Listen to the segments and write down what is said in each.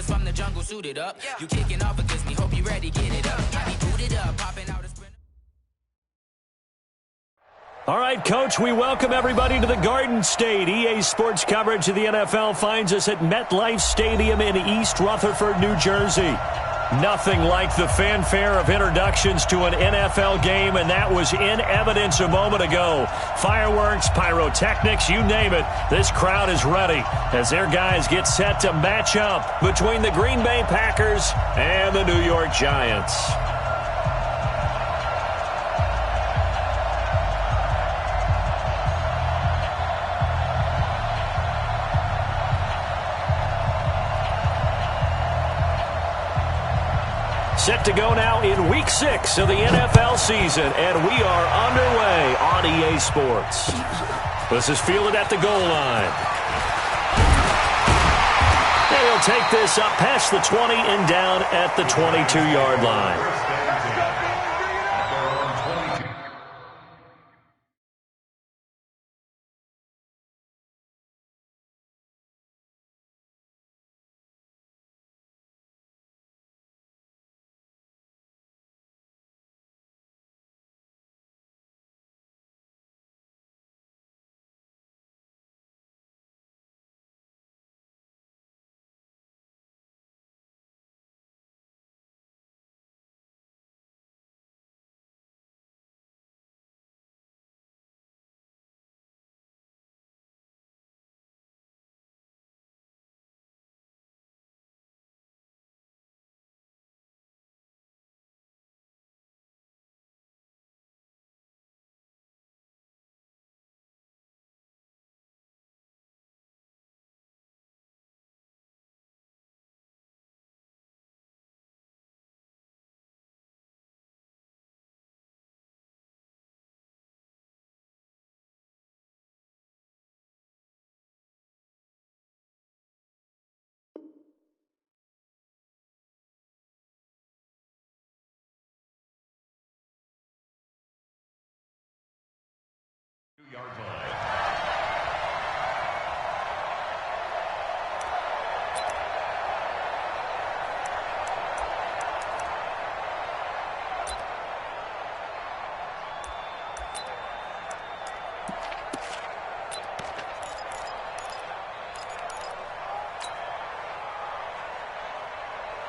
brothers from the jungle suited up. You kicking off against me, hope you ready, get it up. I be booted up, popping out a sprint. All right, Coach, we welcome everybody to the Garden State. EA Sports coverage of the NFL finds us at MetLife Stadium in East Rutherford, New Jersey. Nothing like the fanfare of introductions to an NFL game, and that was in evidence a moment ago. Fireworks, pyrotechnics, you name it. This crowd is ready as their guys get set to match up between the Green Bay Packers and the New York Giants. Set to go now in Week 6 of the NFL season, and we are underway on EA Sports. This is fielded at the goal line. And he'll take this up past the 20 and down at the 22-yard line.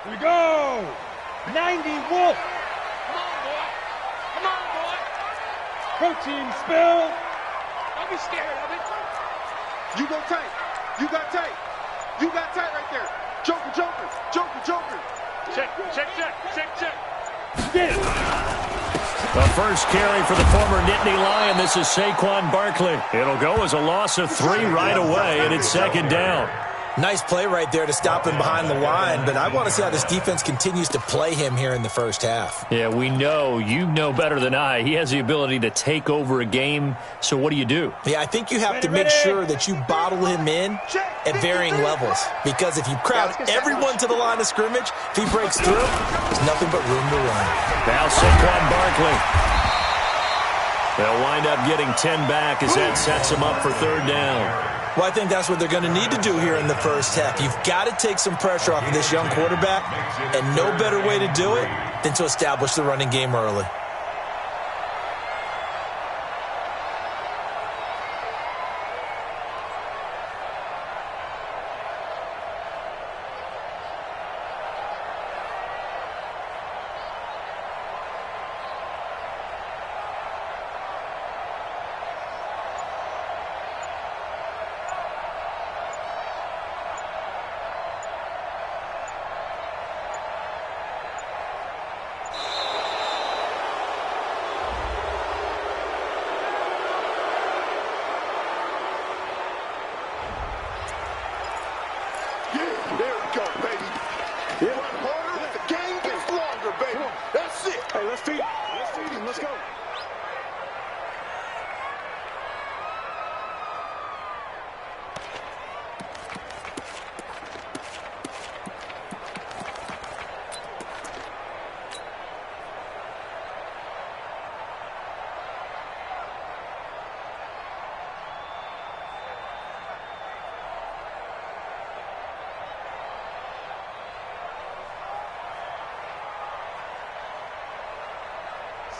Here we go! 90 Wolf! Come on, boy! Come on, boy! Protein spill! Don't be scared of it! You go tight! You got tight! You got tight right there! Joker, Joker! Joker, Joker! Check, check, check, check, check! Get it! The first carry for the former Nittany Lion. This is Saquon Barkley. It'll go as a loss of 3 right away, and it's second down. Nice play right there to stop him behind the line, but I want to see how this defense continues to play him here in the first half. Yeah, we know. You know better than I. He has the ability to take over a game, so what do you do? Yeah, I think you have to make sure that you bottle him in at varying levels, because if you crowd everyone to the line of scrimmage, if he breaks through, there's nothing but room to run. Now Saquon Barkley. They'll wind up getting 10 back as that sets them up for third down. Well, I think that's what they're going to need to do here in the first half. You've got to take some pressure off of this young quarterback, and no better way to do it than to establish the running game early.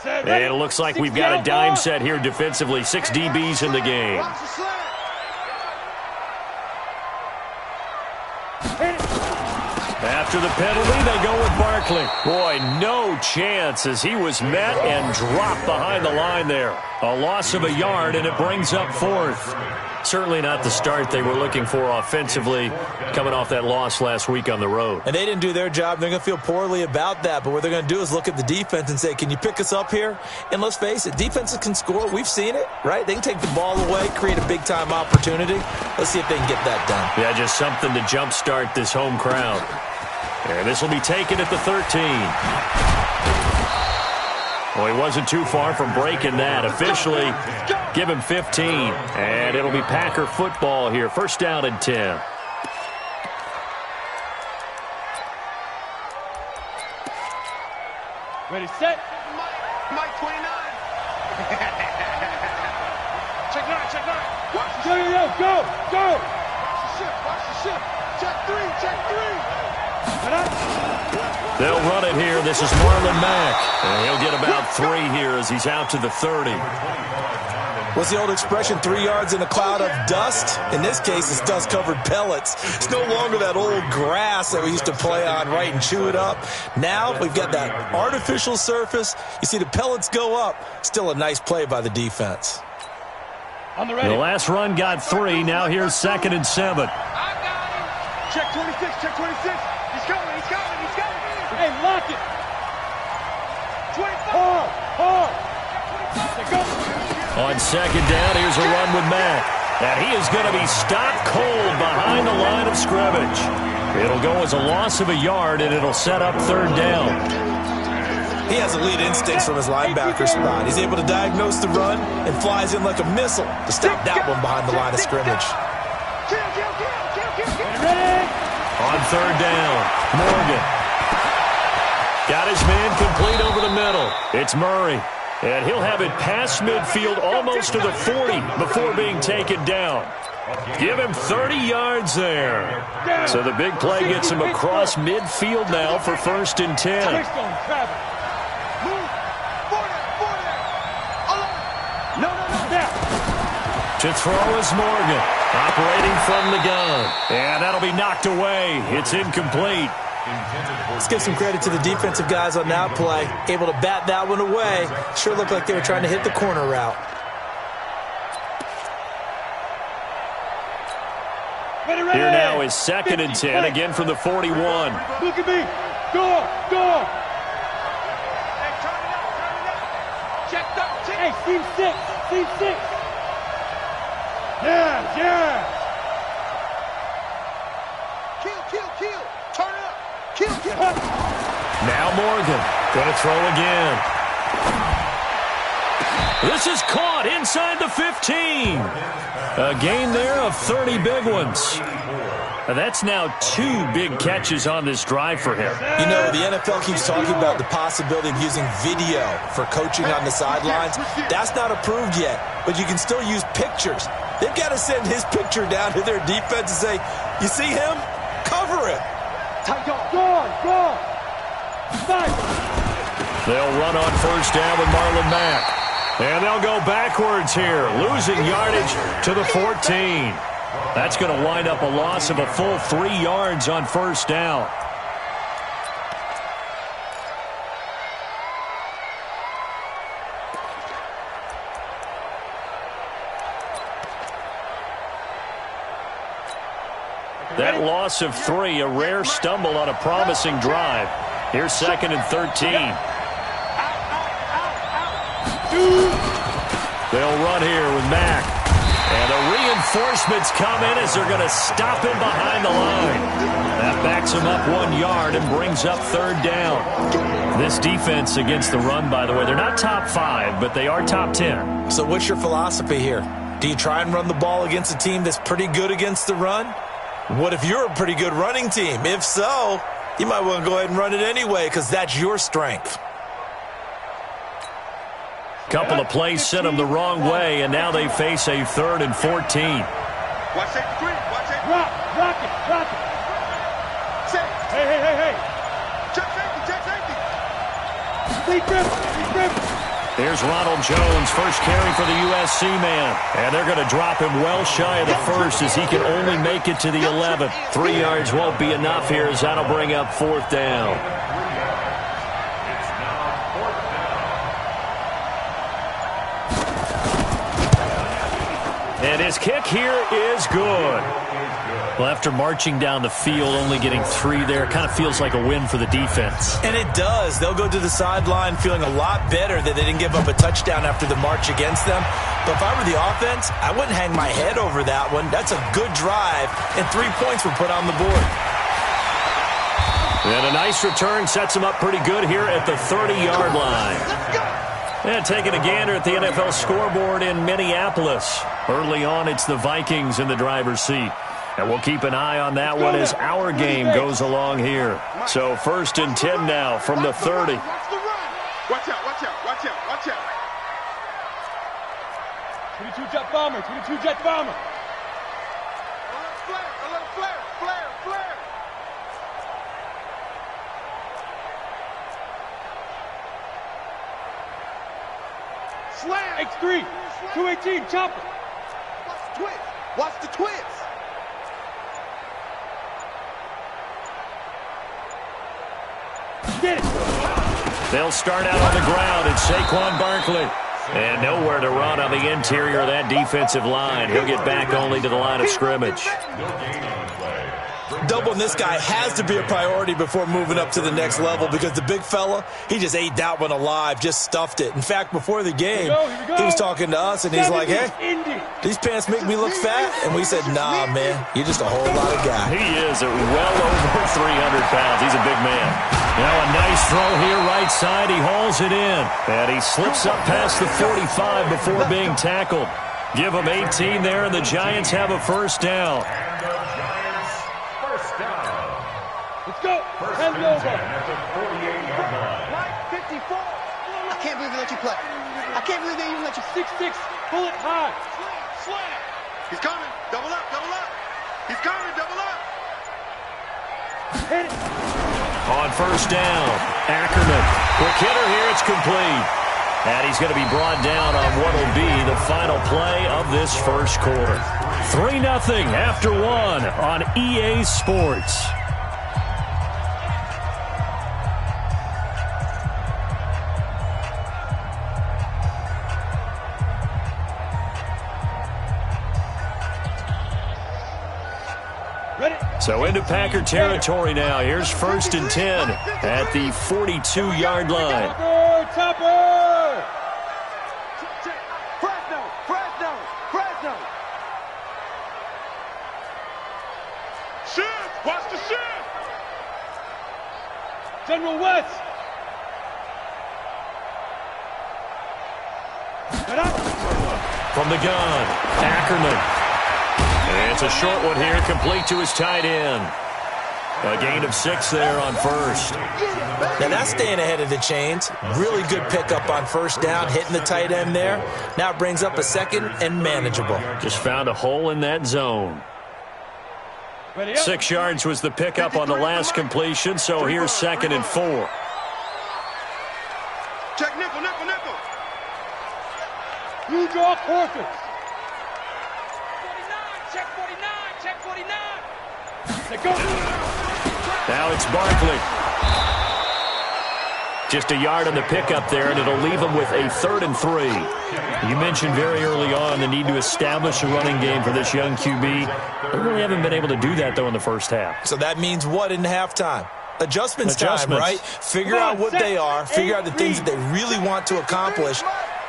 Set, And it looks like we've got a dime set here defensively. 6 DBs in the game. After the penalty, they go with Barkley. Boy, no chance as he was met and dropped behind the line there. A loss of a yard, and it brings up 4th. Certainly not the start they were looking for offensively, coming off that loss last week on the road. And they didn't do their job. They're going to feel poorly about that. But what they're going to do is look at the defense and say, can you pick us up here? And let's face it, defenses can score. We've seen it, right? They can take the ball away, create a big-time opportunity. Let's see if they can get that done. Yeah, just something to jumpstart this home crowd. And this will be taken at the 13. Well, he wasn't too far from breaking that. Officially, give him 15. And it'll be Packer football here. First down and 10. Ready, set. Mike 29. Check 9, check 9. Go, go, go. Watch the shift. Check 3, check 3. They'll run it here. This is Marlon Mack. And he'll get about 3 here as he's out to the 30. What's the old expression, 3 yards in a cloud of dust? In this case, it's dust-covered pellets. It's no longer that old grass that we used to play on, right, and chew it up. Now we've got that artificial surface. You see the pellets go up. Still a nice play by the defense. On the ready. The last run got 3. Now here's 2nd and 7. Check 26, check 26. He's coming, he's coming, he's coming. Hey, lock it. 25. Hard. On 2nd down, here's a run with Mack. And he is going to be stopped cold behind the line of scrimmage. It'll go as a loss of a yard, and it'll set up 3rd down. He has elite instincts from his linebacker spot. He's able to diagnose the run and flies in like a missile to stop that one behind the line of scrimmage. On 3rd down, Morgan. Got his man complete over the middle. It's Murray. And he'll have it past midfield almost to the 40 before being taken down. Give him 30 yards there. So the big play gets him across midfield now for 1st and 10. To throw is Morgan, operating from the gun. And that'll be knocked away. It's incomplete. Let's give some credit to the defensive guys on that play. Able to bat that one away. Sure looked like they were trying to hit the corner route. Here now is 2nd and 10, again from the 41. Look at me. Go. Hey, turn it up. Check up, check. Hey, seam 6. Yeah. Kill. Turn it up. Kill. Now Morgan, going to throw again. This is caught inside the 15. A gain there of 30 big ones. That's now 2 big catches on this drive for him. You know, the NFL keeps talking about the possibility of using video for coaching on the sidelines. That's not approved yet, but you can still use pictures. They've got to send his picture down to their defense and say, you see him? Cover it. Go. Nice. They'll run on 1st down with Marlon Mack. And they'll go backwards here, losing yardage to the 14. That's going to wind up a loss of a full 3 yards on 1st down. That loss of 3, a rare stumble on a promising drive. Here's 2nd and 13. They'll run here with Mack. And the reinforcements come in as they're going to stop him behind the line. That backs him up 1 yard and brings up 3rd down. This defense against the run, by the way, they're not top 5, but they are top 10. So what's your philosophy here? Do you try and run the ball against a team that's pretty good against the run? What if you're a pretty good running team? If so, you might want to go ahead and run it anyway because that's your strength. Couple of plays sent them the wrong way, and now they face a 3rd and 14. Watch safety 3. Watch safety. Rock it. Safe. Hey. Check safety. Deep grip. Here's Ronald Jones, first carry for the USC man. And they're going to drop him well shy of the first as he can only make it to the 11th. 3 yards won't be enough here as that'll bring up 4th down. And his kick here is good. Well, after marching down the field, only getting 3 there, kind of feels like a win for the defense. And it does. They'll go to the sideline feeling a lot better that they didn't give up a touchdown after the march against them. But if I were the offense, I wouldn't hang my head over that one. That's a good drive, and 3 points were put on the board. And a nice return sets him up pretty good here at the 30-yard line. And taking a gander at the NFL scoreboard in Minneapolis. Early on, it's the Vikings in the driver's seat. And we'll keep an eye on that one as our game goes along here. So 1st and 10 now from the 30. Watch out, watch out, watch out, watch out. 22 jet bomber, 22 jet bomber. A little flare, flare, flare. Slam. X3, 218, chopper. Watch the twist. Watch the twist. Get it. They'll start out on the ground. It's Saquon Barkley. And nowhere to run on the interior of that defensive line. He'll get back only to the line of scrimmage. Doubling this guy has to be a priority before moving up to the next level because the big fella, he just ate that one alive, just stuffed it. In fact, before the game, he was talking to us, and he's like, hey, these pants make me look fat? And we said, nah, man, you're just a whole lot of guy. He is at well over 300 pounds. He's a big man. Now a nice throw here, right side. He hauls it in. And he slips up past the 45 before being tackled. Give him 18 there, and the Giants have a 1st down. Let's go. Hand it over. Line 54. I can't believe they let you play. I can't believe they even let you. 6-6, pull it high. Slam. He's coming. Double up, double up. He's coming, double up. Hit it. On 1st down, Ackerman. Quick hitter here, it's complete. And he's going to be brought down on what will be the final play of this 1st quarter. 3-0 after 1 on EA Sports. So into Packer territory now. Here's 1st and 10 at the 42-yard line. Topper! Fresno, Fresno, Fresno. Shift, watch the shift. General West. From the gun, Ackerman. And it's a short one here, complete to his tight end. A gain of 6 there on 1st. Now that's staying ahead of the chains. Really good pickup on 1st down, hitting the tight end there. Now it brings up a 2nd and manageable. Just found a hole in that zone. 6 yards was the pickup on the last completion, so here's 2nd and 4. Check nickel, nickel, nickel. You draw quarters. 49, check 49, check 49. Let go. Now it's Barkley. Just a yard on the pickup there, and it'll leave him with a 3rd and 3. You mentioned very early on the need to establish a running game for this young QB. They really haven't been able to do that, though, in the 1st half. So that means what in halftime? Adjustments time, right? Figure out what they are, figure out the things that they really want to accomplish,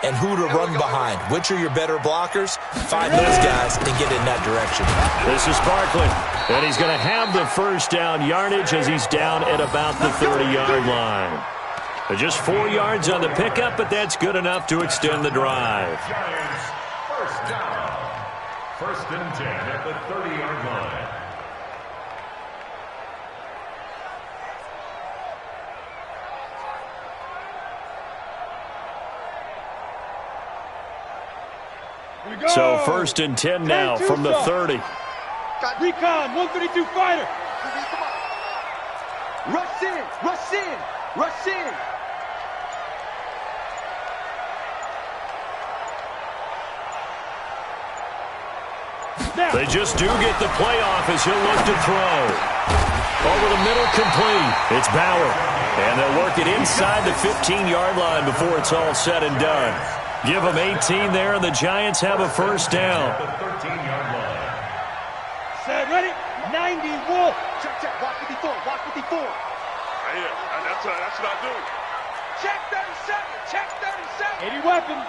and who to run behind. Which are your better blockers? Find those guys and get in that direction. This is Barkley, and he's going to have the 1st down yardage as he's down at about the 30-yard line. Just 4 yards on the pickup, but that's good enough to extend the drive. Giants, 1st down. 1st and 10 at the 30-yard line. So 1st and 10 now from the 30. Recon, 132 fighter. Rush in, rush in, rush in. They just do get the playoff as he'll look to throw. Over the middle, complete. It's Bauer. And they'll work it inside the 15-yard line before it's all said and done. Give them 18 there, and the Giants have a first down. Set, ready? 90, Wolf. Check, check. Walk 54. Walk 54. Right here. That's what I do. Check 37. Check 37. 80 weapon.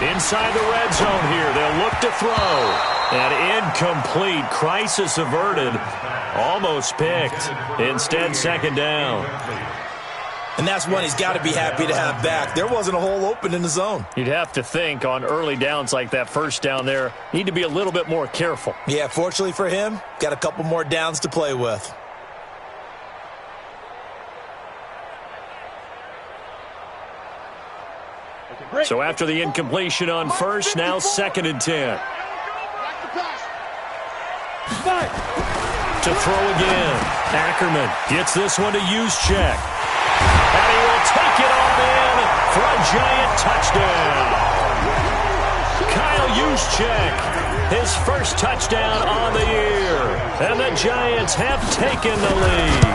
Inside the red zone here. They'll look to throw. And incomplete. Crisis averted. Almost picked. Instead, second down. And that's one he's got to be happy to have back. There wasn't a hole open in the zone. You'd have to think on early downs like that first down there, need to be a little bit more careful. Yeah, fortunately for him, got a couple more downs to play with. So after the incompletion on first, now 2nd and 10. To throw again. Ackerman gets this one to Juszczyk. And he will take it on in for a Giant touchdown. Kyle Juszczyk, his first touchdown on the year. And the Giants have taken the lead.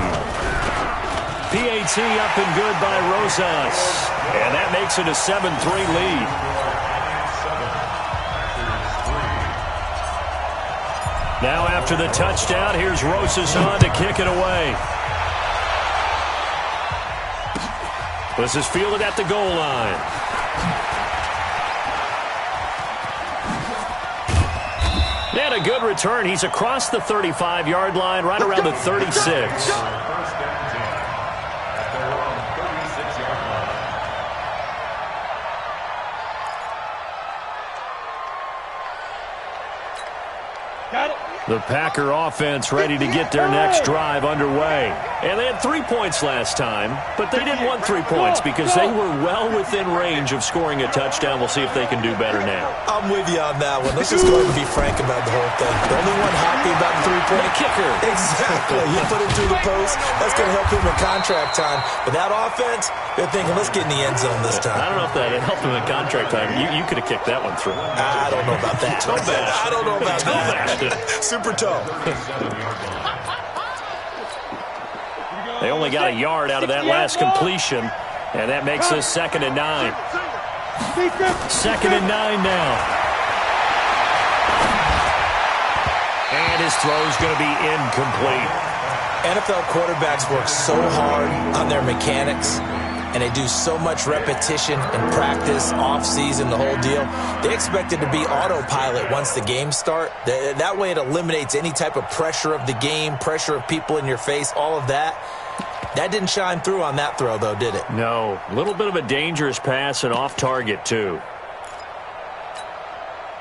PAT up and good by Rosas. And that makes it a 7-3 lead. Now after the touchdown, here's Rosas on to kick it away. This is fielded at the goal line. And a good return. He's across the 35-yard line, right around the 36. The Packer offense ready to get their next drive underway. And they had 3 points last time, but they didn't want 3 points because they were well within range of scoring a touchdown. We'll see if they can do better now. I'm with you on that one. Let's just go ahead and be frank about the whole thing. The only one happy about the 3-point kicker. Exactly. You put him through the post. That's going to help him in contract time. But that offense, they're thinking, let's get in the end zone this time. I don't know if that helped him in contract time. You could have kicked that one through. I don't know about that. I don't know about that. Super toe. They only got a yard out of that last completion, and that makes us 2nd and 9. 2nd and 9 now. And his throw's going to be incomplete. NFL quarterbacks work so hard on their mechanics, and they do so much repetition and practice, off-season, the whole deal. They expect it to be autopilot once the games start. That way it eliminates any type of pressure of the game, pressure of people in your face, all of that. That didn't shine through on that throw, though, did it? No. A little bit of a dangerous pass and off target, too.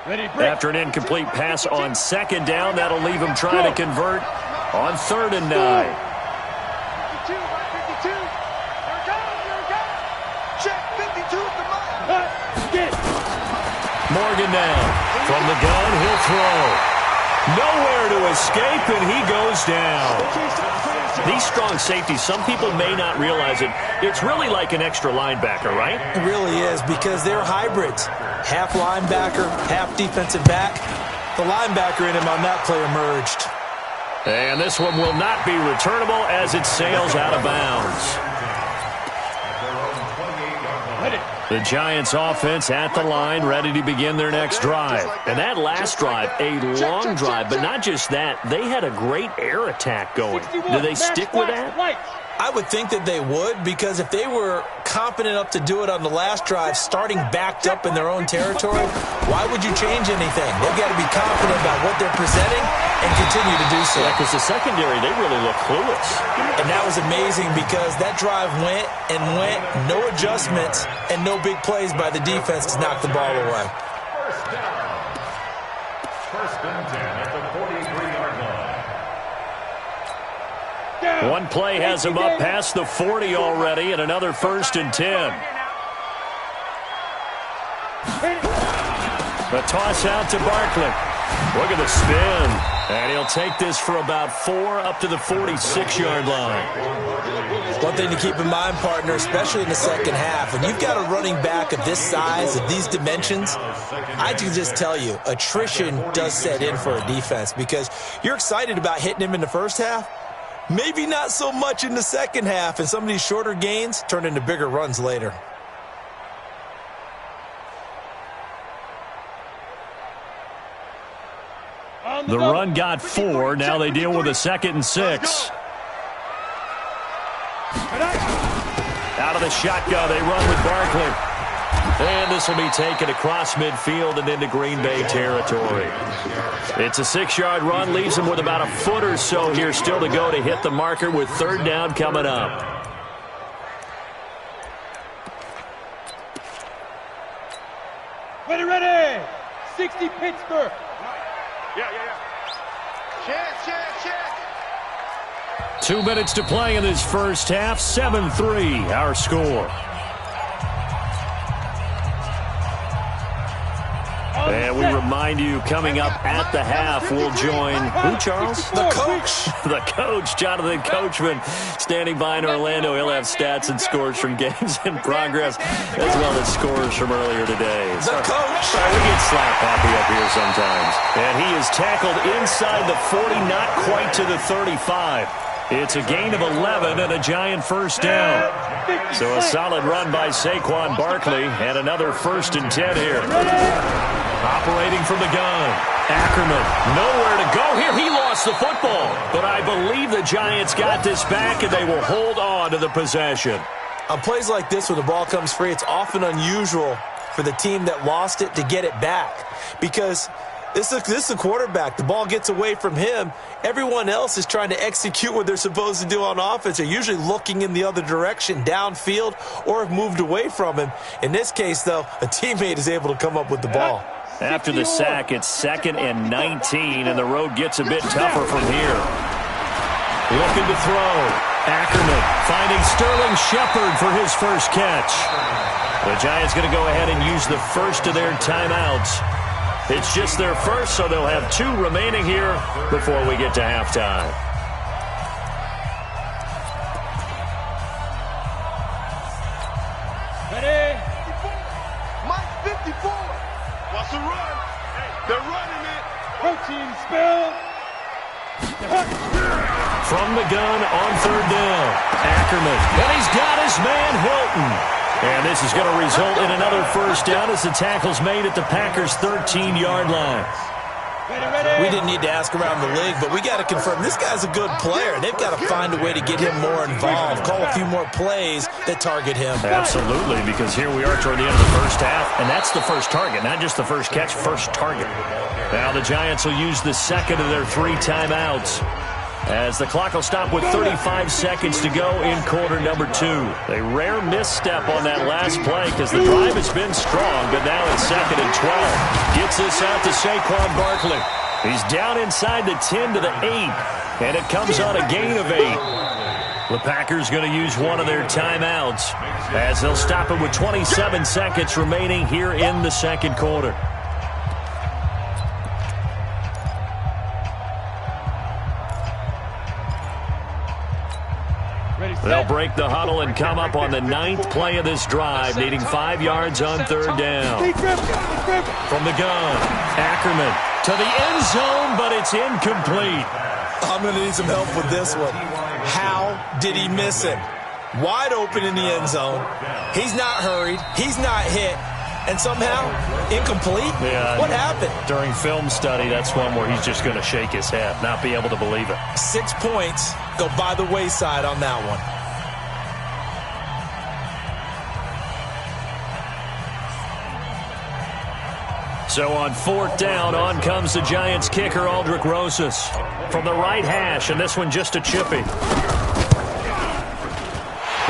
After an incomplete pass on 2nd down, that'll leave him trying to convert on 3rd and 9. Morgan now. From the gun, he'll throw. Nowhere to escape, and he goes down. These strong safeties, some people may not realize it. It's really like an extra linebacker, right? It really is, because they're hybrids. Half linebacker, half defensive back. The linebacker in him on that play emerged. And this one will not be returnable as it sails out of bounds. The Giants offense at the line, ready to begin their next drive. And that last drive, a long drive, but not just that. They had a great air attack going. Do they stick with that? I would think that they would, because if they were competent enough to do it on the last drive, starting backed up in their own territory, why would you change anything? They've got to be confident about what they're presenting and continue to do so. Yeah, because the secondary, they really look clueless. And that was amazing, because that drive went and went, no adjustments and no big plays by the defense to knock the ball away. First down. 1st and 10 at the 43-yard line. One play has him up past the 40 already, and another 1st and 10. The toss out to Barkley. Look at the spin. And he'll take this for about 4 up to the 46-yard line. One thing to keep in mind, partner, especially in the second half, when you've got a running back of this size, of these dimensions, I can just tell you, attrition does set in for a defense because you're excited about hitting him in the first half. Maybe not so much in the second half, and some of these shorter gains turn into bigger runs later. The run got 4. Now they deal with a 2nd and 6. Out of the shotgun, they run with Barkley. And this will be taken across midfield and into Green Bay territory. It's a 6-yard run, leaves him with about a foot or so here still to go to hit the marker with 3rd down coming up. Ready. 60 Pittsburgh. Yeah. Chance. 2 minutes to play in this first half. 7-3, our score. And we remind you, coming up at the half, we'll join, who, Charles? The coach. The coach, Jonathan Coachman, standing by in Orlando. He'll have stats and scores from games in progress, as well as scores from earlier today. The coach. Sorry, we get slap happy up here sometimes. And he is tackled inside the 40, not quite to the 35. It's a gain of 11 and a Giant first down. So a solid run by Saquon Barkley and another 1st and 10 here. Operating from the gun. Ackerman, nowhere to go here. He lost the football. But I believe the Giants got this back, and they will hold on to the possession. On plays like this, when the ball comes free, it's often unusual for the team that lost it to get it back. Because this is a quarterback. The ball gets away from him. Everyone else is trying to execute what they're supposed to do on offense. They're usually looking in the other direction, downfield, or have moved away from him. In this case, though, a teammate is able to come up with the ball. After the sack, it's 2nd and 19, and the road gets a bit tougher from here. Looking to throw. Ackerman finding Sterling Shepard for his first catch. The Giants going to go ahead and use the first of their timeouts. It's just their first, so they'll have 2 remaining here before we get to halftime. Ready. Mike 54. What's the run? They're running it. Protein spill. From the gun on 3rd down. Ackerman. And he's got his man Hilton. And this is going to result in another first down as the tackle's made at the Packers' 13-yard line. We didn't need to ask around the league, but we got to confirm this guy's a good player. They've got to find a way to get him more involved, call a few more plays that target him. Absolutely, because here we are toward the end of the first half, and that's the first target, not just the first catch, first target. Now the Giants will use the 2nd of their 3 timeouts, as the clock will stop with 35 seconds to go in quarter number 2. A rare misstep on that last play because the drive has been strong, but now it's 2nd and 12. Gets this out to Saquon Barkley. He's down inside the 10 to the 8, and it comes on a gain of 8. The Packers going to use one of their timeouts as they'll stop it with 27 seconds remaining here in the second quarter. They'll break the huddle and come up on the 9th play of this drive, needing 5 yards on 3rd down. From the gun, Ackerman to the end zone, but it's incomplete. I'm going to need some help with this one. How did he miss him? Wide open in the end zone. He's not hurried. He's not hit. And somehow, incomplete? Yeah, what happened? During film study, that's one where he's just going to shake his head, not be able to believe it. 6 points go by the wayside on that one. So on 4th down, on comes the Giants kicker, Aldrick Rosas. From the right hash, and this one just a chippy.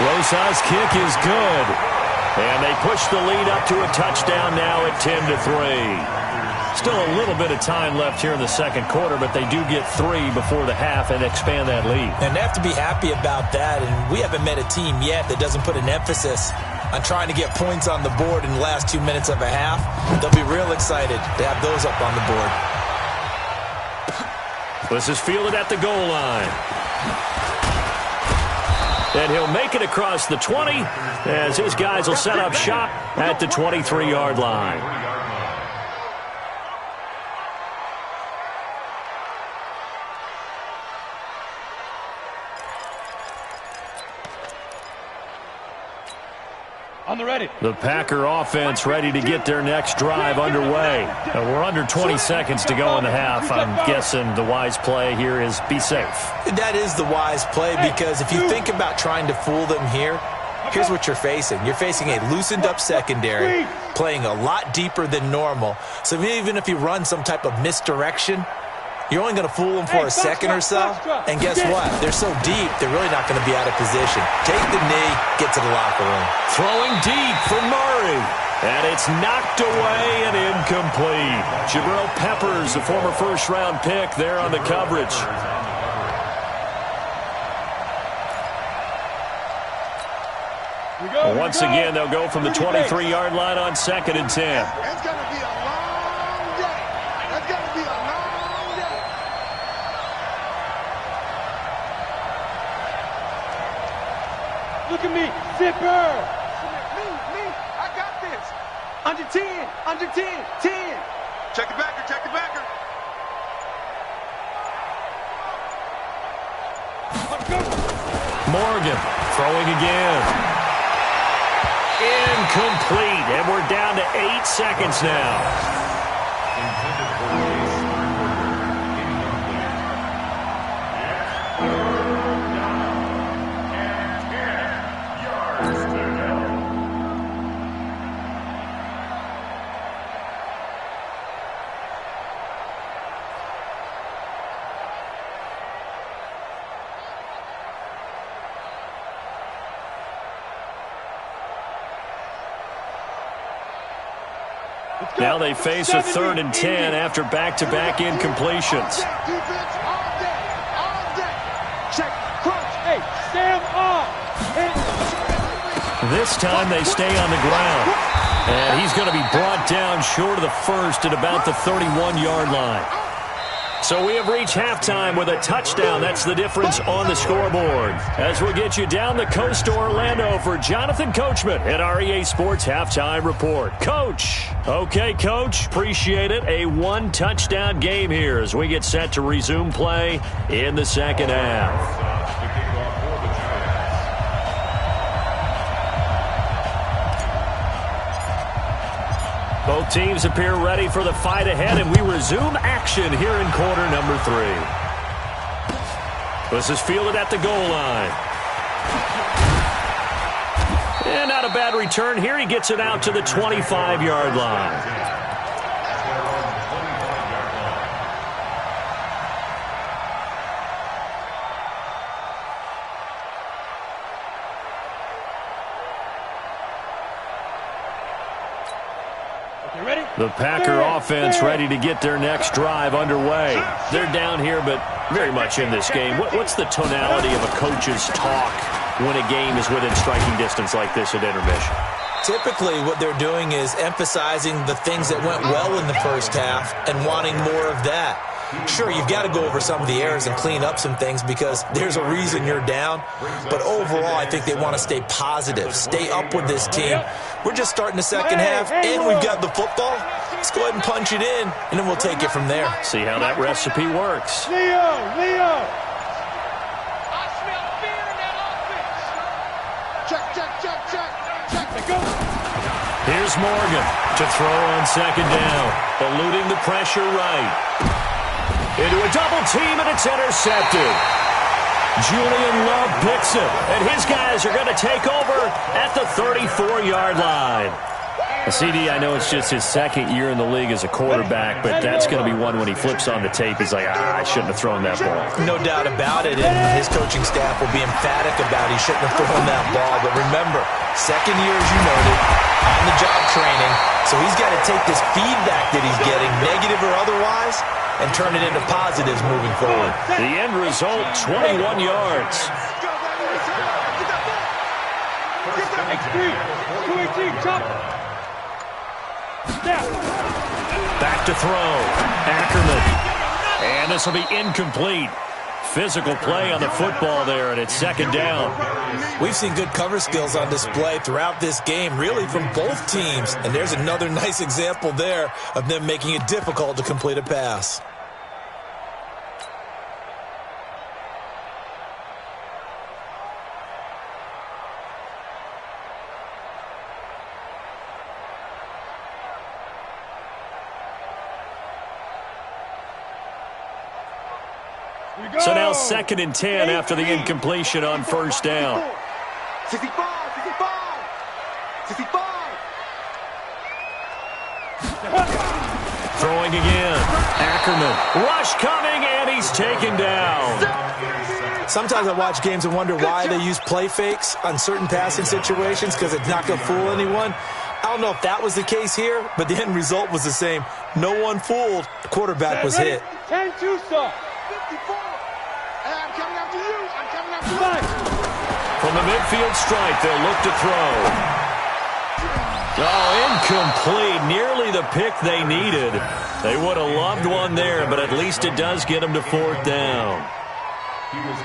Rosas' kick is good. And they push the lead up to a touchdown now at 10-3. Still a little bit of time left here in the second quarter, but they do get 3 before the half and expand that lead. And they have to be happy about that. And we haven't met a team yet that doesn't put an emphasis on trying to get points on the board in the last 2 minutes of a half. They'll be real excited to have those up on the board. This is fielded at the goal line. And he'll make it across the 20 as his guys will set up shop at the 23-yard line. On the ready. The Packer offense ready to get their next drive underway. We're under 20 seconds to go in the half. I'm guessing the wise play here is be safe. That is the wise play because if you think about trying to fool them here, here's what you're facing. You're facing a loosened-up secondary, playing a lot deeper than normal. So even if you run some type of misdirection, you're only going to fool them for a second or so. And guess what? They're so deep, they're really not going to be out of position. Take the knee, get to the locker room. Throwing deep for Murray. And it's knocked away and incomplete. Jabril Peppers, a former first-round pick, there on the coverage. Once again, they'll go from the 23-yard line on 2nd and 10. It's going to be a long day. It's going to be a long day. Look at me, zipper. Me, I got this. Under 10, 10. Check the backer, check the backer. Morgan throwing again. Incomplete, and we're down to 8 seconds now. Now they face a 3rd and 10 after back-to-back incompletions. Defense all day. Check, crunch. Hey, Sam off. This time they stay on the ground. And he's going to be brought down short of the first at about the 31-yard line. So we have reached halftime with a touchdown. That's the difference on the scoreboard. As we'll get you down the coast to Orlando for Jonathan Coachman at our EA Sports Halftime Report. Coach. Okay, Coach. Appreciate it. A one-touchdown game here as we get set to resume play in the second half. Both teams appear ready for the fight ahead, and we resume action here in quarter number 3. This is fielded at the goal line. And not a bad return here. He gets it out to the 25-yard line. The Packer offense ready to get their next drive underway. They're down here, but very much in this game. What's the tonality of a coach's talk when a game is within striking distance like this at intermission? Typically, what they're doing is emphasizing the things that went well in the first half and wanting more of that. Sure, you've got to go over some of the errors and clean up some things because there's a reason you're down. But overall, I think they want to stay positive, stay up with this team. We're just starting the second half, and we've got the football. Let's go ahead and punch it in, and then we'll take it from there. See how that recipe works. Leo. I smell fear in that offense. Check. They go. Here's Morgan to throw on second down, eluding the pressure right. Into a double team, and it's intercepted. Julian Love picks it, and his guys are going to take over at the 34-yard line. CD, I know it's just his second year in the league as a quarterback, but that's going to be one when he flips on the tape. He's like, I shouldn't have thrown that ball. No doubt about it, and his coaching staff will be emphatic about he shouldn't have thrown that ball. But remember, second year, as you noted, on-the-job training, so he's got to take this feedback that he's getting, negative or otherwise, and turn it into positives moving forward. The end result, 21 yards. Back to throw. Ackerman. And a this will be incomplete. Physical play on the football there, and it's second down. We've seen good cover skills on display throughout this game, really from both teams. And there's another nice example there of them making it difficult to complete a pass. So now 2nd and 10 after the incompletion on first down. 65. Throwing again. Ackerman. Rush coming, and he's taken down. Sometimes I watch games and wonder why they use play fakes on certain passing situations, because it's not going to fool anyone. I don't know if that was the case here, but the end result was the same. No one fooled. The quarterback was hit. 10-2 stop. 54. I'm coming after you. From the midfield stripe, they'll look to throw. Oh, incomplete. Nearly the pick they needed. They would have loved one there, but at least it does get them to 4th down.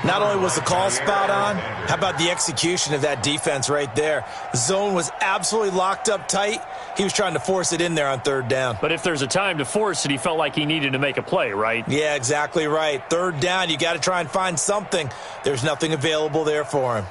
Not only was the call spot on, how about the execution of that defense right there? The zone was absolutely locked up tight. He was trying to force it in there on 3rd down. But if there's a time to force it, he felt like he needed to make a play, right? Yeah, exactly right. 3rd down, you got to try and find something. There's nothing available there for him.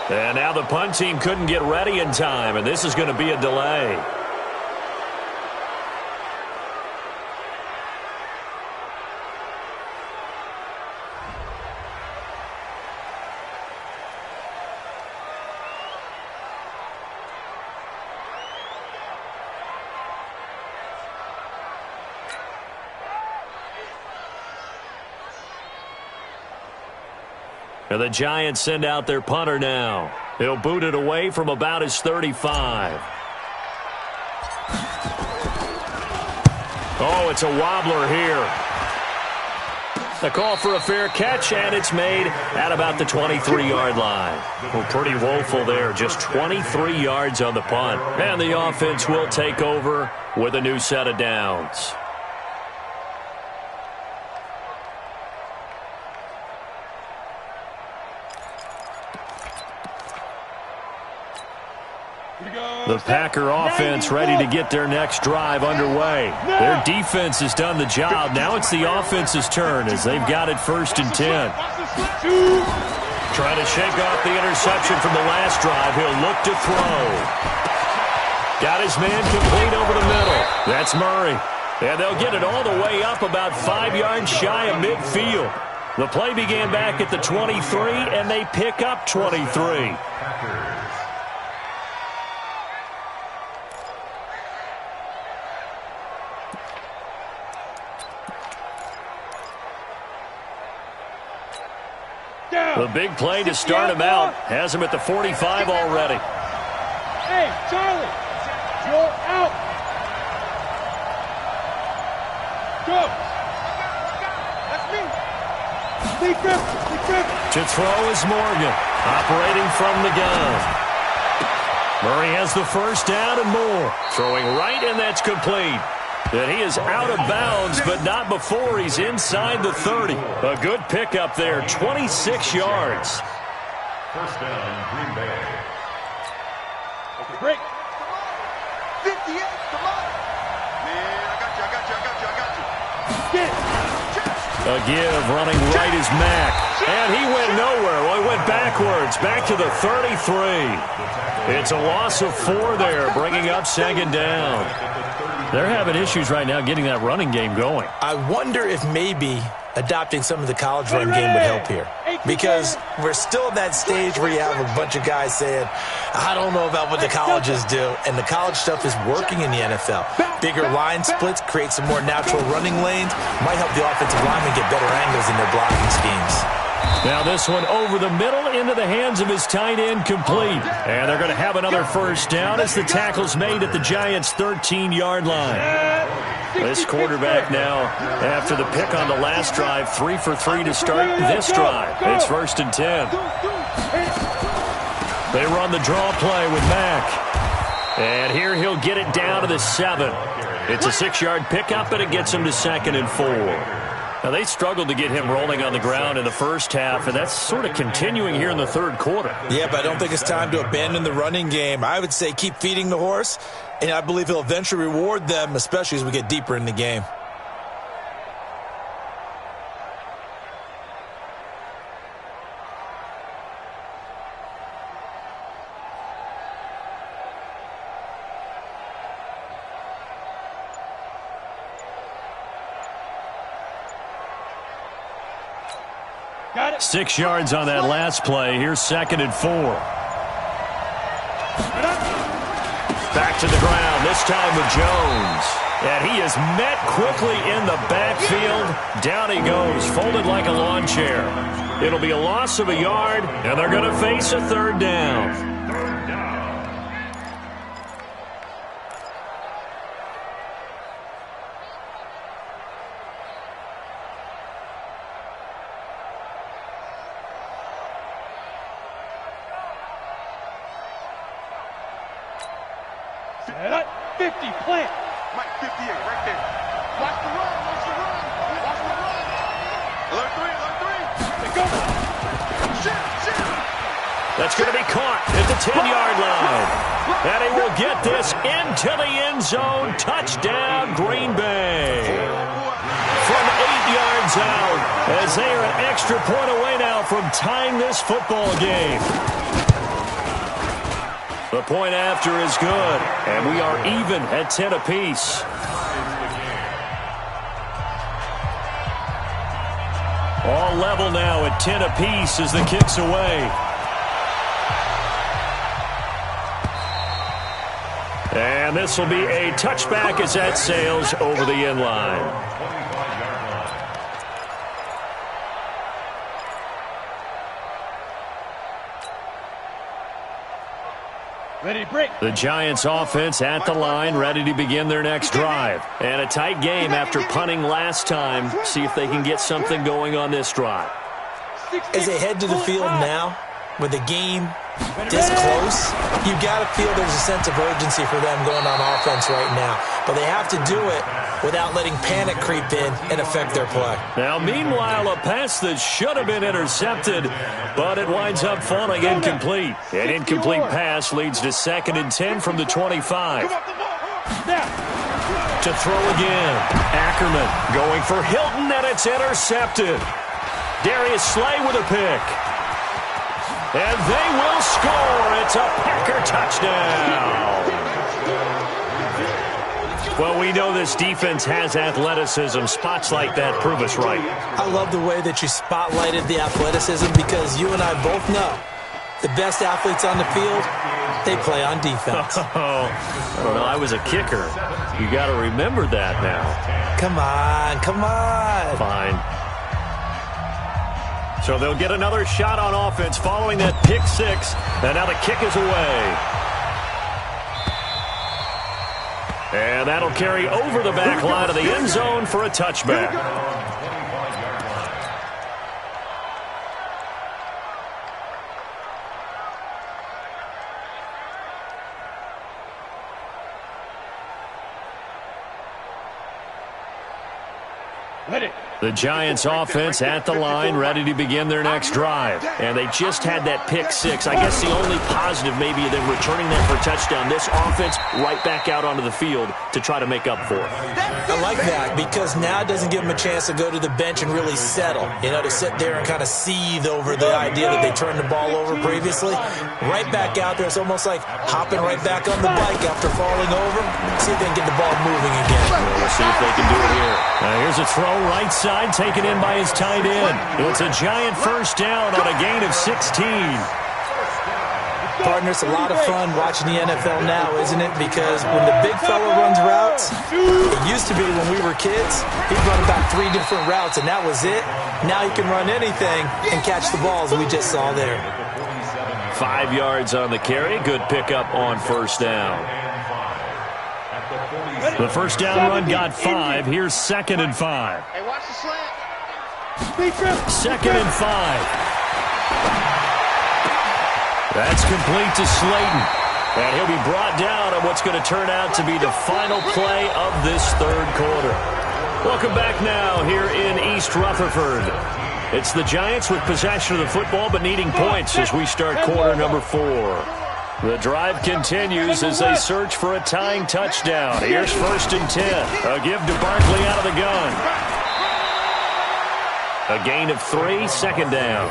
And now the punt team couldn't get ready in time, and this is going to be a delay. And the Giants send out their punter now. He'll boot it away from about his 35. Oh, it's a wobbler here. The call for a fair catch, and it's made at about the 23-yard line. Well, pretty woeful there. Just 23 yards on the punt. And the offense will take over with a new set of downs. The Packer offense ready to get their next drive underway. Their defense has done the job. Now it's the offense's turn as they've got it 1st and 10. Trying to shake off the interception from the last drive. He'll look to throw. Got his man complete over the middle. That's Murray. And they'll get it all the way up about 5 yards shy of midfield. The play began back at the 23, and they pick up 23. The big play to start him out has him at the 45 already. Hey, Charlie, you're out. Go. That's me. Lee Griffin. To throw is Morgan, operating from the gun. Murray has the 1st down and more. Throwing right, and that's complete. And he is out of bounds, but not before he's inside the 30. A good pickup there, 26 yards. 1st down, Green Bay. Break. 58, come on. Man, I got you. A give, running right is Mack. And he went nowhere. Well, he went backwards, back to the 33. It's a loss of 4 there, bringing up 2nd down. They're having issues right now getting that running game going. I wonder if maybe adopting some of the college run game would help here. Because we're still at that stage where you have a bunch of guys saying, I don't know about what the colleges do. And the college stuff is working in the NFL. Bigger line splits, create some more natural running lanes, might help the offensive linemen get better angles in their blocking schemes. Now this one over the middle into the hands of his tight end, complete. And they're going to have another first down as the tackle's made at the Giants' 13-yard line. This quarterback now, after the pick on the last drive, 3 for 3 to start this drive. It's 1st and 10. They run the draw play with Mack. And here he'll get it down to the 7. It's a 6-yard pickup, and it gets him to 2nd and 4. Now, they struggled to get him rolling on the ground in the first half, and that's sort of continuing here in the third quarter. Yeah, but I don't think it's time to abandon the running game. I would say keep feeding the horse, and I believe he'll eventually reward them, especially as we get deeper in the game. Got it. 6 yards on that last play. Here's 2nd and 4. Back to the ground, this time with Jones. And he is met quickly in the backfield. Down he goes, folded like a lawn chair. It'll be a loss of a yard, and they're going to face a 3rd down. And that 50 plant. Mike 58 right there. Watch the run. Watch the run. Watch the run. Alert 3. Alert 3. They go. Shit. That's going to be caught at the 10-yard line. And he will get this into the end zone. Touchdown, Green Bay. From 8 yards out, as they are an extra point away now from tying this football game. The point after is good, and we are even at 10 apiece. All level now at 10 apiece as the kick's away. And this will be a touchback as that sails over the end line. Ready to break. The Giants offense at the line, ready to begin their next drive. And a tight game after punting last time. See if they can get something going on this drive. As they head to the field now, with the game this close, you got to feel there's a sense of urgency for them going on offense right now. But they have to do it without letting panic creep in and affect their play. Now, meanwhile, a pass that should have been intercepted, but it winds up falling incomplete. An incomplete pass leads to 2nd and 10 from the 25. To throw again. Ackerman going for Hilton, and it's intercepted. Darius Slay with a pick. And they will score. It's a Packer touchdown. Well, we know this defense has athleticism. Spots like that prove us right. I love the way that you spotlighted the athleticism because you and I both know the best athletes on the field, they play on defense. Oh, I don't know. I was a kicker. You got to remember that now. Come on. Fine. So they'll get another shot on offense following that pick 6. And now the kick is away. And that'll carry over the back line of the end zone for a touchback. The Giants offense at the line, ready to begin their next drive. And they just had that pick 6. I guess the only positive maybe of them returning that for a touchdown. This offense right back out onto the field to try to make up for it. I like that because now it doesn't give them a chance to go to the bench and really settle. You know, to sit there and kind of seethe over the idea that they turned the ball over previously. Right back out there. It's almost like hopping right back on the bike after falling over. See if they can get the ball moving again. We'll see if they can do it here. Here's a throw right side, taken in by his tight end. It's a Giant first down on a gain of 16. Partner, it's a lot of fun watching the NFL now, isn't it? Because when the big fella runs routes, it Used to be when we were kids, he'd run about 3 different routes, and that was it. Now he can run anything and catch the balls we just saw there. 5 yards on the carry. Good pickup on first down. The first down run got 5. Here's 2nd and 5. Hey, watch the slant. 2nd and 5. That's complete to Slayton. And he'll be brought down on what's going to turn out to be the final play of this third quarter. Welcome back now here in East Rutherford. It's the Giants with possession of the football but needing points as we start quarter number 4. The drive continues as they search for a tying touchdown. Here's 1st and 10. A give to Barkley out of the gun. A gain of 3, 2nd down.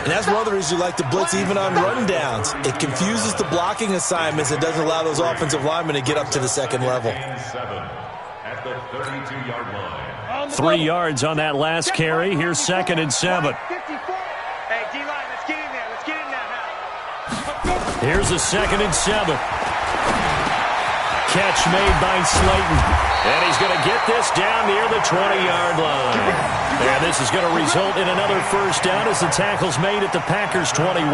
And that's one of the reasons you like to blitz even on rundowns. It confuses the blocking assignments and doesn't allow those offensive linemen to get up to the second level. At the 32-yard line. 3 yards on that last carry. Here's 2nd and 7. Hey, D-line, let's get in there. Let's get in there now. Here's a 2nd and 7. Catch made by Slayton. And he's going to get this down near the 20-yard line. And this is going to result in another first down as the tackle's made at the Packers' 21.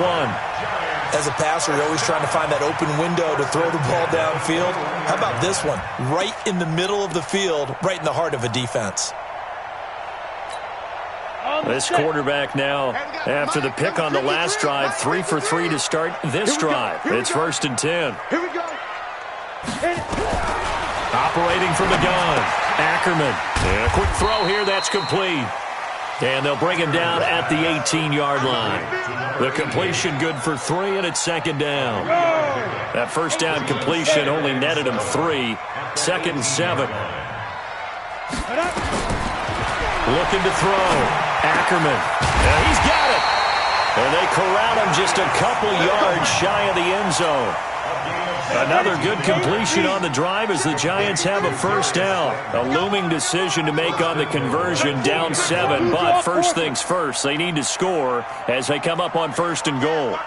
As a passer, you're always trying to find that open window to throw the ball downfield. How about this one? Right in the middle of the field, right in the heart of a defense. This quarterback now, after the pick on the last drive, 3 for 3 to start this drive. It's 1st and 10. Here we go. Operating from the gun, Ackerman. And a quick throw here, that's complete. And they'll bring him down at the 18-yard line. The completion good for 3, and it's 2nd down. That first down completion only netted him 3. 2nd and 7. Looking to throw. Ackerman. And he's got it. And they corral him just a couple yards shy of the end zone. Another good completion on the drive as the Giants have a first down. A looming decision to make on the conversion, down 7. But first things first, they need to score as they come up on 1st and goal.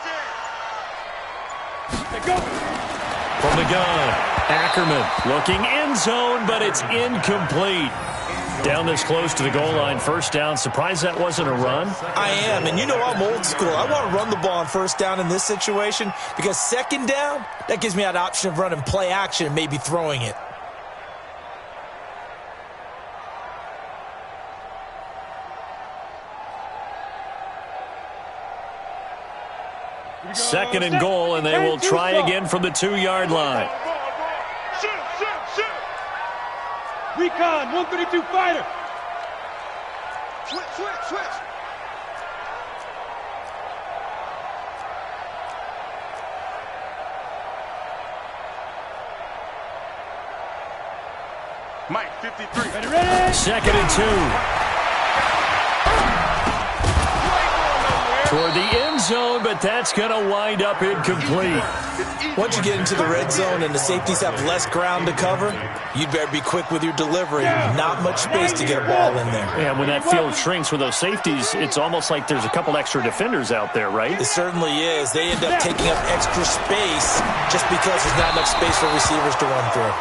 From the gun, Ackerman looking end zone, but it's incomplete. Down this close to the goal line, first down. Surprised that wasn't a run? I am, and you know I'm old school. I want to run the ball on first down in this situation because 2nd down, that gives me that option of running play action and maybe throwing it. Second and goal, and they will try again from the 2-yard line. Recon, 132 fighter. Switch. Mike, 53. Ready? 2nd and 2. Toward the end zone, but that's going to wind up incomplete. Once you get into the red zone and the safeties have less ground to cover, you'd better be quick with your delivery. Not much space to get a ball in there. And when that field shrinks with those safeties, it's almost like there's a couple extra defenders out there, right? It certainly is. They end up taking up extra space just because there's not enough space for receivers to run through.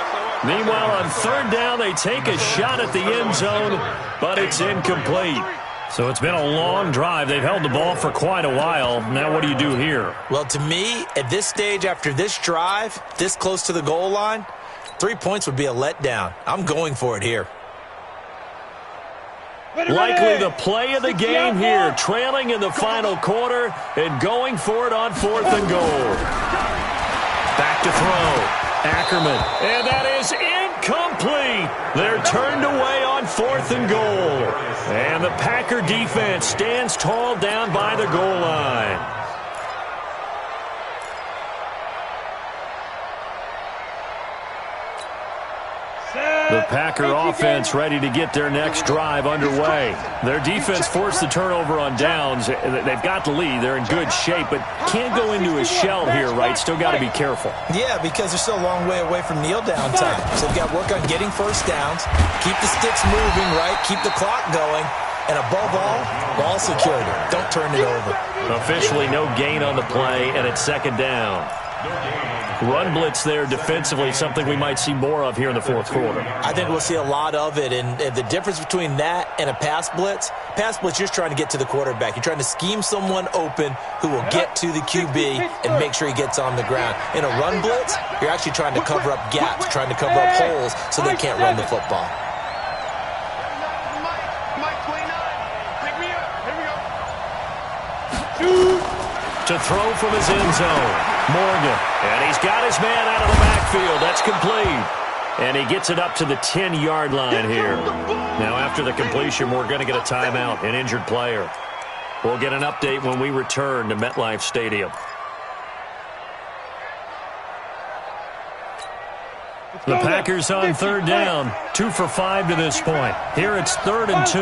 Meanwhile, on 3rd down, they take a shot at the end zone, but it's incomplete. So it's been a long drive. They've held the ball for quite a while. Now what do you do here? Well, to me, at this stage after this drive, this close to the goal line, 3 points would be a letdown. I'm going for it here. Likely the play of the game here, trailing in the final quarter and going for it on 4th and goal. Back to throw. Ackerman. And that is incomplete. They're turned away on 4th and goal. And the Packer defense stands tall down by the goal line. The Packer offense ready to get their next drive underway. Their defense forced the turnover on downs. They've got the lead. They're in good shape, but can't go into a shell here, right? Still got to be careful. Yeah, because they're still a long way away from kneel down time. So they've got to work on getting first downs, keep the sticks moving, right? Keep the clock going. And above all, ball security. Don't turn it over. Officially no gain on the play, and it's 2nd down. Run blitz there defensively, something we might see more of here in the fourth quarter. I think we'll see a lot of it, and the difference between that and a pass blitz, you're just trying to get to the quarterback. You're trying to scheme someone open who will get to the QB and make sure he gets on the ground. In a run blitz, you're actually trying to cover up gaps, trying to cover up holes so they can't run the football. To throw from his end zone, Morgan. And he's got his man out of the backfield. That's complete. And he gets it up to the 10-yard line here. Now, after the completion, we're going to get a timeout, an injured player. We'll get an update when we return to MetLife Stadium. The Packers on third down, 2 for 5 to this point. Here it's 3rd and 2.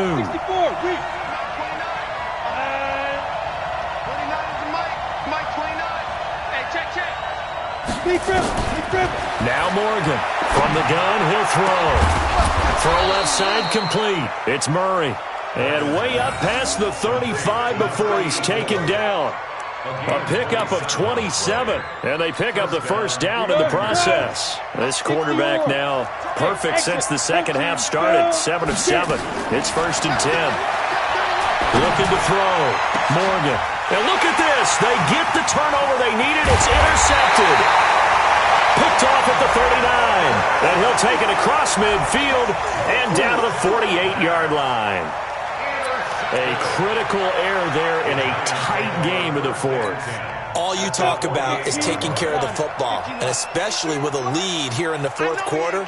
Now Morgan from the gun, he'll throw. Throw left side complete. It's Murray. And way up past the 35 before he's taken down. A pickup of 27, and they pick up the first down in the process. This quarterback now perfect since the second half started, 7 of 7. It's 1st and 10. Looking to throw. Morgan. And look at this. They get the turnover they needed. It's intercepted. Picked off at the 39. And he'll take it across midfield and down to the 48-yard line. A critical error there in a tight game of the fourth. All you talk about is taking care of the football, and especially with a lead here in the fourth quarter,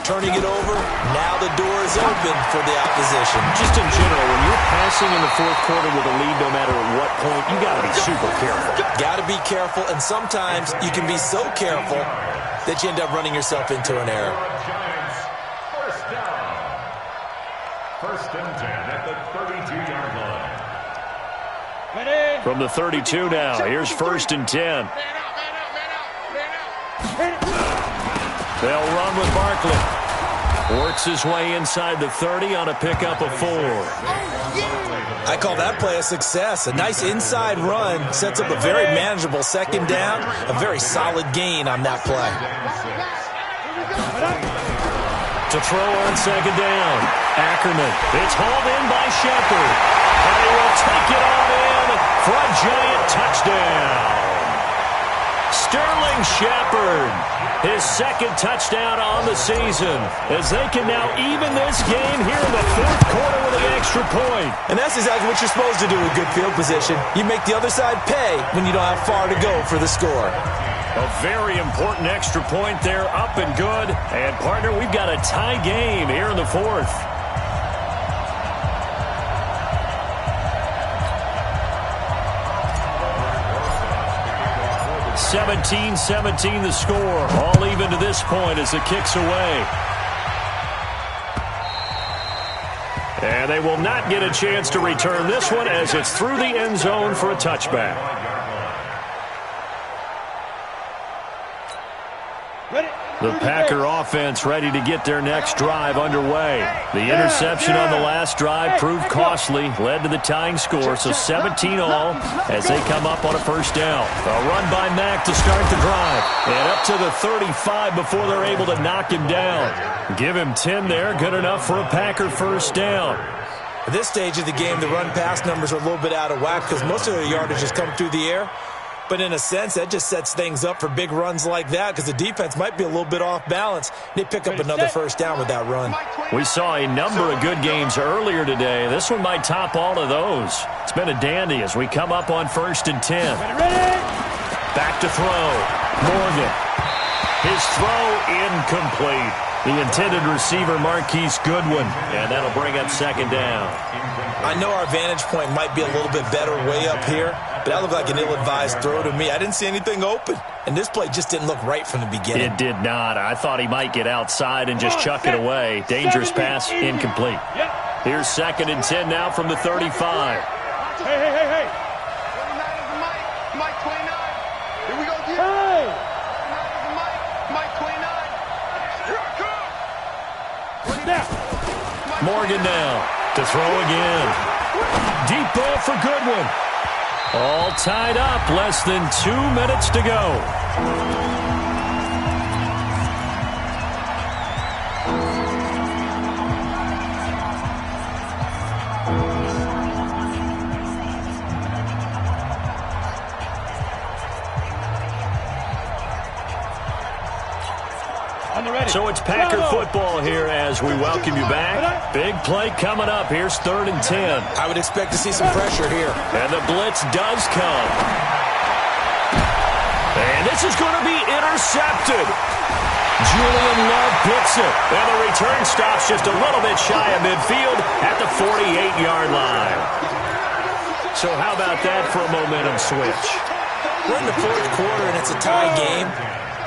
turning it over, now the door is open for the opposition. Just in general, when you're passing in the fourth quarter with a lead, no matter at what point, you got to be super careful. Got to be careful, and sometimes you can be so careful that you end up running yourself into an error. First down. 1st and 10 at the 32-yard line. From the 32 now, here's 1st and 10. They'll run with Barkley. Works his way inside the 30 on a pickup of 4. I call that play a success. A nice inside run sets up a very manageable 2nd down. A very solid gain on that play. To throw on 2nd down. Ackerman. It's hauled in by Shepard. And he will take it on in for a giant touchdown. Sterling Shepard, his 2nd touchdown on the season, as they can now even this game here in the fourth quarter with an extra point. And that's exactly what you're supposed to do with good field position. You make the other side pay when you don't have far to go for the score. A very important extra point there, up and good. And, partner, we've got a tie game here in the fourth. 17-17 the score. All even to this point as it kicks away. And they will not get a chance to return this one as it's through the end zone for a touchback. The Packer offense ready to get their next drive underway. The interception on the last drive proved costly, led to the tying score, so 17-all as they come up on a 1st down. A run by Mack to start the drive, and up to the 35 before they're able to knock him down. Give him 10 there, good enough for a Packer 1st down. At this stage of the game, the run-pass numbers are a little bit out of whack because most of their yardage has come through the air. But in a sense, that just sets things up for big runs like that because the defense might be a little bit off balance. They pick up another 1st down with that run. We saw a number of good games earlier today. This one might top all of those. It's been a dandy as we come up on 1st and 10. Back to throw. Morgan. His throw incomplete. The intended receiver, Marquise Goodwin. And that'll bring up 2nd down. I know our vantage point might be a little bit better way up here, but that looked like an ill-advised throw to me. I didn't see anything open, and this play just didn't look right from the beginning. It did not. I thought he might get outside and just chuck it away. Dangerous pass, incomplete. Here's 2nd and 10 now from the 35. Hey. 29 is the Mike 29. Here we go, D. Hey. 29 is the Mike 29. Here I come. Morgan now to throw again. Deep ball for Goodwin. All tied up, less than 2 minutes to go. So it's Packer football here as we welcome you back. Big play coming up. Here's 3rd and 10. I would expect to see some pressure here. And the blitz does come. And this is going to be intercepted. Julian Love picks it. And the return stops just a little bit shy of midfield at the 48-yard line. So how about that for a momentum switch? We're in the 4th quarter and it's a tie game.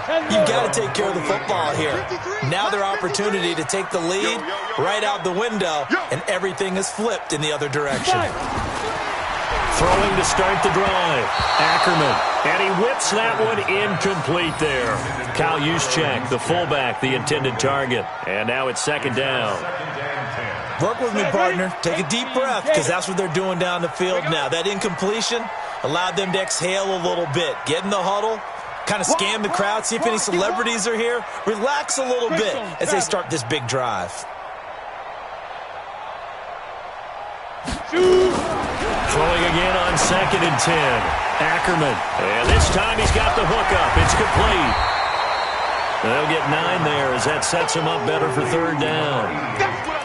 You've got to take care of the football here. Now their opportunity to take the lead right out the window, and everything is flipped in the other direction. Throwing to start the drive. Ackerman. And he whips that one incomplete there. Kyle Juszczyk, the fullback, the intended target. And now it's 2nd down. Work with me, partner. Take a deep breath, because that's what they're doing down the field now. That incompletion allowed them to exhale a little bit. Get in the huddle. Kind of scan the crowd, see if any celebrities are here. Relax a little bit as they start this big drive. Throwing again on 2nd and 10. Ackerman. And this time he's got the hook up. It's complete. They'll get 9 there as that sets him up better for 3rd down.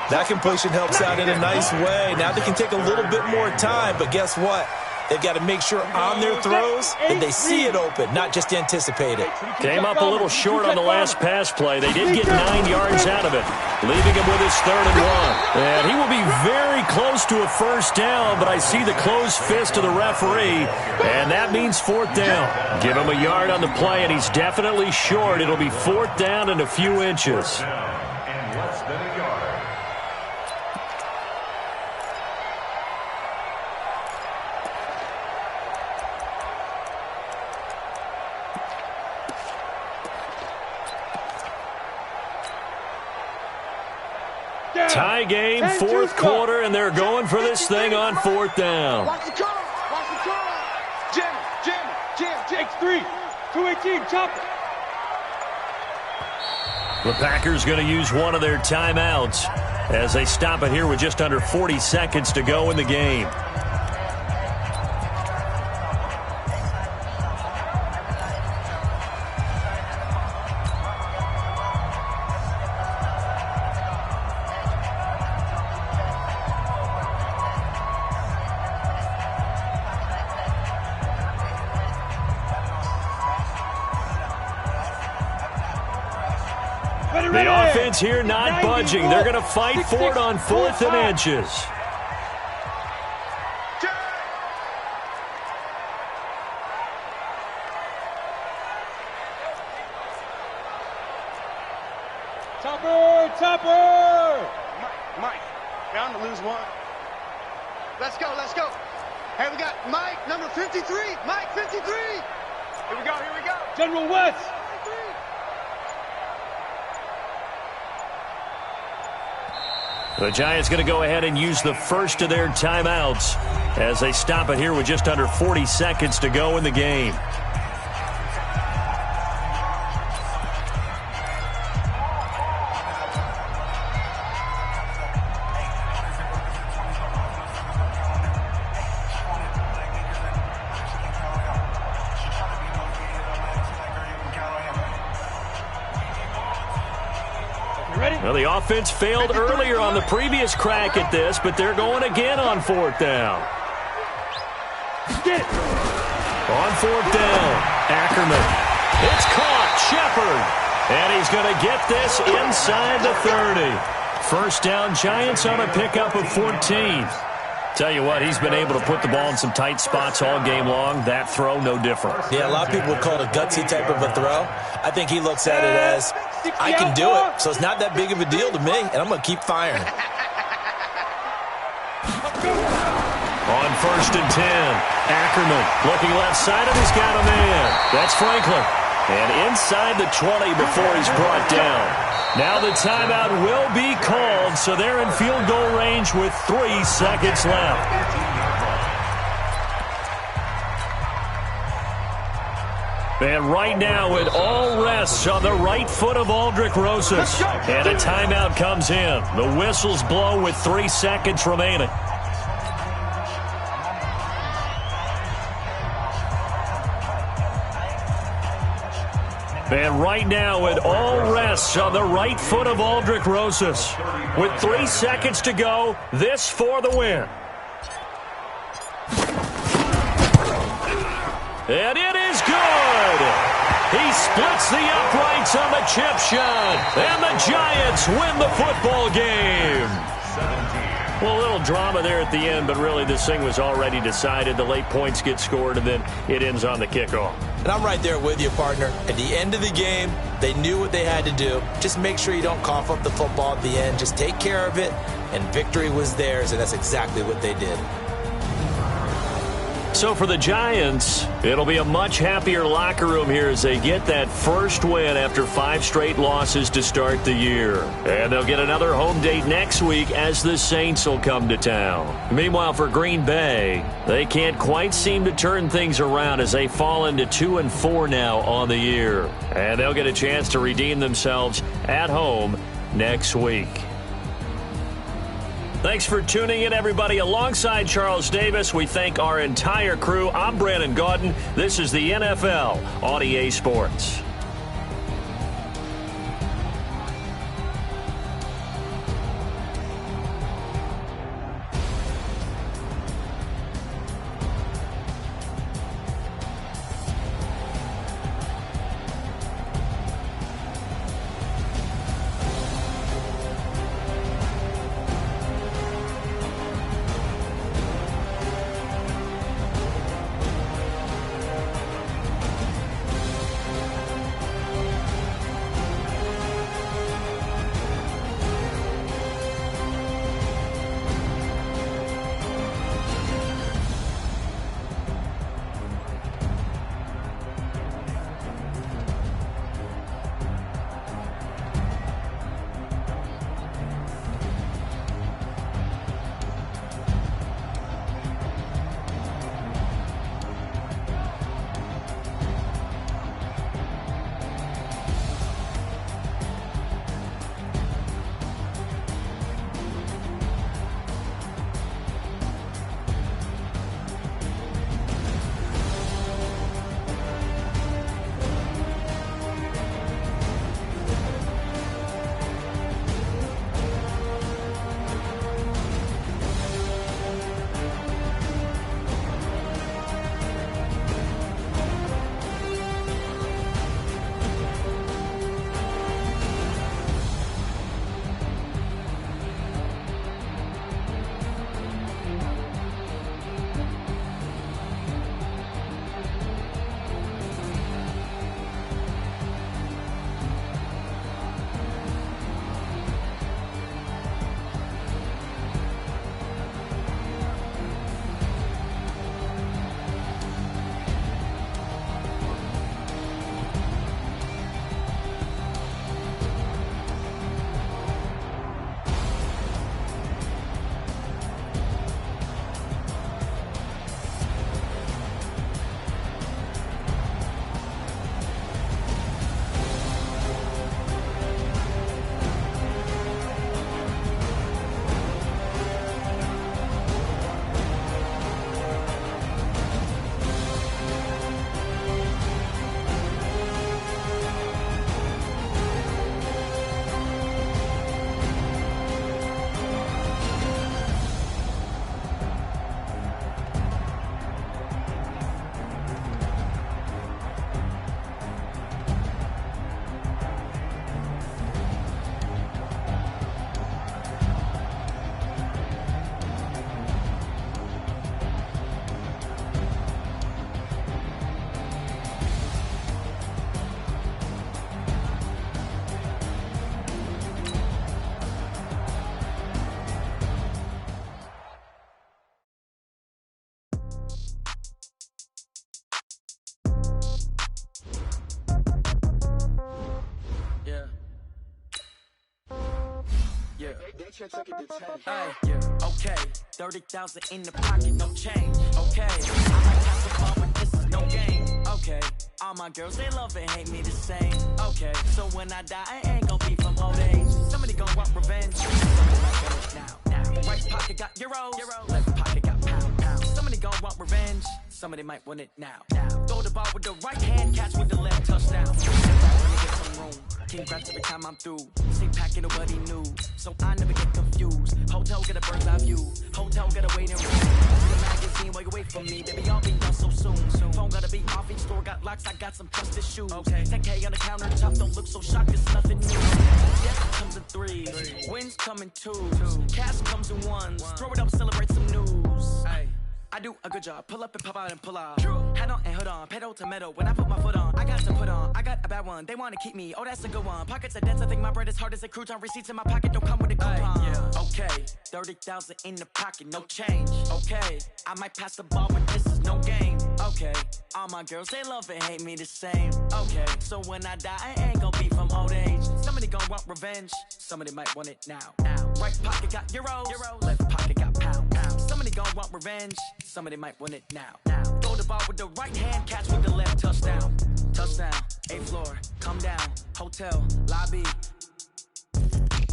That completion helps out in a nice way. Now they can take a little bit more time, but guess what? They've got to make sure on their throws that they see it open, not just anticipate it. Came up a little short on the last pass play. They did get 9 yards out of it, leaving him with his 3rd and 1. And he will be very close to a 1st down, but I see the closed fist of the referee, and that means 4th down. Give him a yard on the play, and he's definitely short. It'll be 4th down and a few inches. And less than a yard. Tie game, 4th quarter, and they're going for this thing on 4th down. Watch the curl. Watch the curl. Jim. Takes 3. 218, chop it. The Packers going to use one of their timeouts as they stop it here with just under 40 seconds to go in the game. The offense here not budging. They're going to fight for it on 4th and inches. Topper! Mike, bound to lose 1. Let's go. Hey, we got Mike, number 53. Mike, 53. Here we go. General West! The Giants going to go ahead and use the first of their timeouts as they stop it here with just under 40 seconds to go in the game. Well, the offense failed earlier on the previous crack at this, but they're going again on 4th down. On 4th down, Ackerman. It's caught, Shepard. And he's going to get this inside the 30. 1st down, Giants on a pickup of 14. Tell you what, he's been able to put the ball in some tight spots all game long. That throw, no different. Yeah, a lot of people would call it a gutsy type of a throw. I think he looks at it as, I can do it, so it's not that big of a deal to me, and I'm going to keep firing. On 1st and 10, Ackerman looking left side, and he's got a man. That's Franklin. And inside the 20 before he's brought down. Now the timeout will be called, so they're in field goal range with 3 seconds left. And right now it all rests on the right foot of Aldrick Rosas. And a timeout comes in. The whistles blow with 3 seconds remaining. And right now it all rests on the right foot of Aldrick Rosas. With 3 seconds to go, this for the win. And it is good. He splits the uprights on the chip shot. And the Giants win the football game. Well, a little drama there at the end, but really this thing was already decided. The late points get scored, and then it ends on the kickoff. And I'm right there with you, partner. At the end of the game, they knew what they had to do. Just make sure you don't cough up the football at the end. Just take care of it, and victory was theirs, and that's exactly what they did. So for the Giants, it'll be a much happier locker room here as they get that first win after 5 straight losses to start the year. And they'll get another home date next week as the Saints will come to town. Meanwhile, for Green Bay, they can't quite seem to turn things around as they fall into 2-4 now on the year. And they'll get a chance to redeem themselves at home next week. Thanks for tuning in, everybody. Alongside Charles Davis, we thank our entire crew. I'm Brandon Gaudin. This is the NFL on EA Sports. Hey, okay, 30,000 in the pocket, no change. Okay, I might have to fall, but this is no game. Okay, all my girls, they love and hate me the same. Okay, so when I die, I ain't gonna be from old age. Somebody gon' want revenge. Somebody might want it now. Right pocket got euros. Left pocket got pound. Somebody gon' want revenge. Somebody might want it now. Throw the ball with the right hand, catch with the left, touchdown. Let me get some room. King grabs every time I'm through. Stay packing nobody new, so I never get confused. Hotel get a bird's eye view. Hotel get a waiting room. See the magazine while you wait for me, baby. I'll be done so soon. Phone gotta be off, each store got locks. I got some trusted shoes. Okay, 10K on the countertop, don't look so shocked. It's nothing new. Death comes in threes, wins come in twos, cash comes in ones. Throw it up, celebrate some news. Ay. I do a good job, pull up and pop out and pull out. Head on and hood on, pedal to metal. When I put my foot on, I got to put on. I got a bad one, they wanna keep me. Oh, that's a good one. Pockets are dense, I think my bread is hard as a crouton. Receipts in my pocket don't come with a coupon. Okay, 30,000 in the pocket, no change. Okay, I might pass the ball, but this is no game. Okay, all my girls, they love and hate me the same. Okay, so when I die, I ain't gonna be from old age. Somebody gon' want revenge, somebody might want it now. Right pocket got euros, left pocket got pound. Somebody gon' want revenge, somebody might want it now. Throw the ball with the right hand, catch with the left, touchdown. Touchdown, 8th floor, come down, hotel, lobby.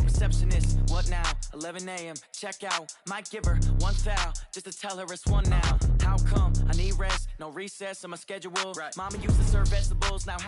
Receptionist, what now? 11 a.m., check out. Might give her one foul, just to tell her it's one now. How come? I need rest, no recess in my schedule. Mama used to serve vegetables, now